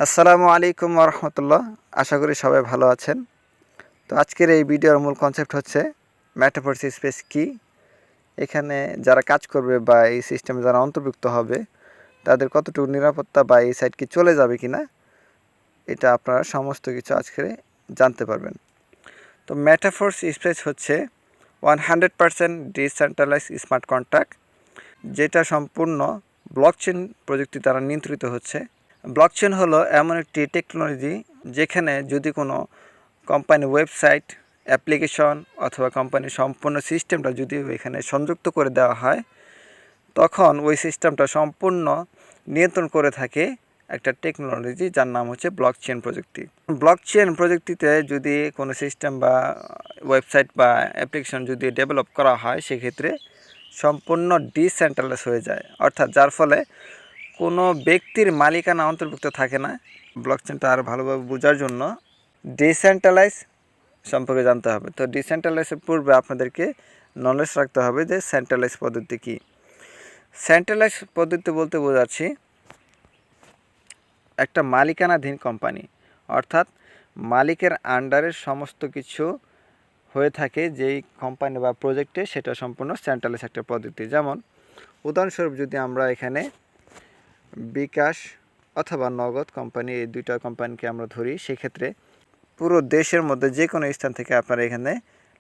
আসসালামু আলাইকুম ওয়া রাহমাতুল্লাহ। আশা করি সবাই ভালো আছেন। তো আজকের এই ভিডিওর মূল কনসেপ্ট হচ্ছে মেটাভার্স স্পেস কি, এখানে যারা কাজ করবে বা এই সিস্টেমে যারা অন্তর্ভুক্ত হবে তাদের কতটুকু নিরাপত্তা বা এই সাইট কি চলে যাবে কিনা, এটা আপনারা সমস্ত কিছু আজকে জানতে পারবেন। তো মেটাভার্স স্পেস হচ্ছে 100% ডিসেন্ট্রালাইজড স্মার্ট কন্ট্রাক্ট, যেটা সম্পূর্ণ ব্লকচেন প্রযুক্তি দ্বারা নিয়ন্ত্রিত হচ্ছে। ব্লকচেন হলো এমন একটি টেকনোলজি যেখানে যদি কোনো কোম্পানি ওয়েবসাইট, অ্যাপ্লিকেশন অথবা কোম্পানির সম্পূর্ণ সিস্টেমটা যদি এখানে সংযুক্ত করে দেওয়া হয়, তখন ওই সিস্টেমটা সম্পূর্ণ নিয়ন্ত্রণ করে থাকে একটা টেকনোলজি যার নাম হচ্ছে ব্লকচেন প্রযুক্তি। ব্লকচেন প্রযুক্তিতে যদি কোনো সিস্টেম বা ওয়েবসাইট বা অ্যাপ্লিকেশন যদি ডেভেলপ করা হয়, সেক্ষেত্রে সম্পূর্ণ ডিসেন্ট্রালাইজ হয়ে যায়, অর্থাৎ যার ফলে কোনো ব্যক্তির মালিকানা অন্তর্ভুক্ত থাকে না। ব্লকচেনটা আরও ভালোভাবে বোঝার জন্য ডিসেন্ট্রালাইজ সম্পর্কে জানতে হবে। তো ডিসেন্ট্রালাইজের পূর্বে আপনাদেরকে নলেজ রাখতে হবে যে সেন্ট্রালাইজ পদ্ধতি কী। সেন্ট্রালাইজ পদ্ধতি বলতে বোঝাচ্ছি একটা মালিকানাধীন কোম্পানি, অর্থাৎ মালিকের আন্ডারে সমস্ত কিছু হয়ে থাকে যেই কোম্পানি বা প্রজেক্টে, সেটা সম্পূর্ণ সেন্ট্রালাইজ একটা পদ্ধতি। যেমন উদাহরণস্বরূপ যদি আমরা এখানে বিকাশ অথবা নগদ কোম্পানি, এই দুইটা কোম্পানিকে আমরা ধরি, সেক্ষেত্রে পুরো দেশের মধ্যে যে কোনো স্থান থেকে আপনারা এখানে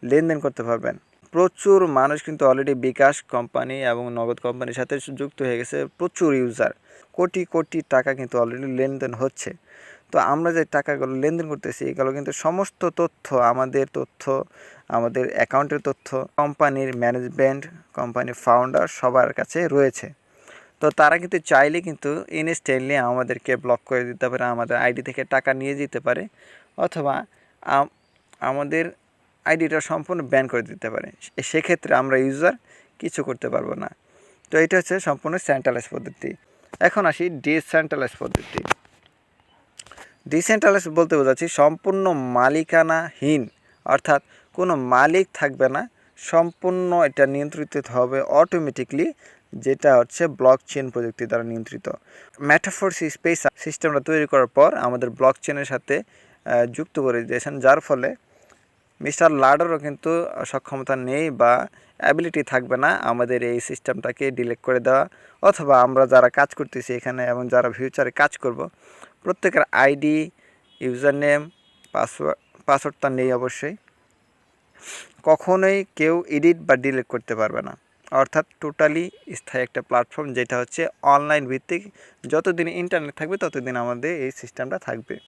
লেনদেন করতে পারবেন। প্রচুর মানুষ কিন্তু অলরেডি বিকাশ কোম্পানি এবং নগদ কোম্পানির সাথে যুক্ত হয়ে গেছে, প্রচুর ইউজার, কোটি কোটি টাকা কিন্তু অলরেডি লেনদেন হচ্ছে। তো আমরা যে টাকাগুলো লেনদেন করতেছি, এগুলো কিন্তু সমস্ত তথ্য, আমাদের অ্যাকাউন্টের তথ্য, কোম্পানির ম্যানেজমেন্ট, কোম্পানির ফাউন্ডার সবার কাছে রয়েছে। তো তারা কিন্তু চাইলে কিন্তু ইনস্ট্যান্টলি আমাদেরকে ব্লক করে দিতে পারে, আমাদের আইডি থেকে টাকা নিয়ে যেতে পারে, অথবা আমাদের আইডিটা সম্পূর্ণ ব্যান করে দিতে পারে। সেক্ষেত্রে আমরা ইউজার কিছু করতে পারবো না। তো এটা হচ্ছে সম্পূর্ণ সেন্ট্রালাইজ পদ্ধতি। এখন আসি ডিসেন্ট্রালাইজ পদ্ধতি। ডিসেন্ট্রালাইজ বলতে বোঝাচ্ছি সম্পূর্ণ মালিকানাহীন, অর্থাৎ কোনো মালিক থাকবে না, সম্পূর্ণ এটা নিয়ন্ত্রিত হবে অটোমেটিকলি, যেটা হচ্ছে ব্লকচেন প্রযুক্তি দ্বারা নিয়ন্ত্রিত। মেটাভার্স স্পেস সিস্টেমটা তৈরি করার পর আমাদের ব্লকচেনের সাথে যুক্ত করে দিয়েছেন, যার ফলে মিস্টার লাডারও কিন্তু সক্ষমতা নেই বা অ্যাবিলিটি থাকবে না আমাদের এই সিস্টেমটাকে ডিলিট করে দেওয়া, অথবা আমরা যারা কাজ করতেছি এখানে এবং যারা ফিউচারে কাজ করব, প্রত্যেকের আইডি, ইউজার নেম, পাসওয়ার্ডটা নেই অবশ্যই, কখনোই কেউ এডিট বা ডিলিট করতে পারবে না। অর্থাৎ টোটালি স্থায়ী একটা প্ল্যাটফর্ম, যেটা হচ্ছে অনলাইন ভিত্তিক, যতদিন ইন্টারনেট থাকবে ততদিন আমাদের এই সিস্টেমটা থাকবে।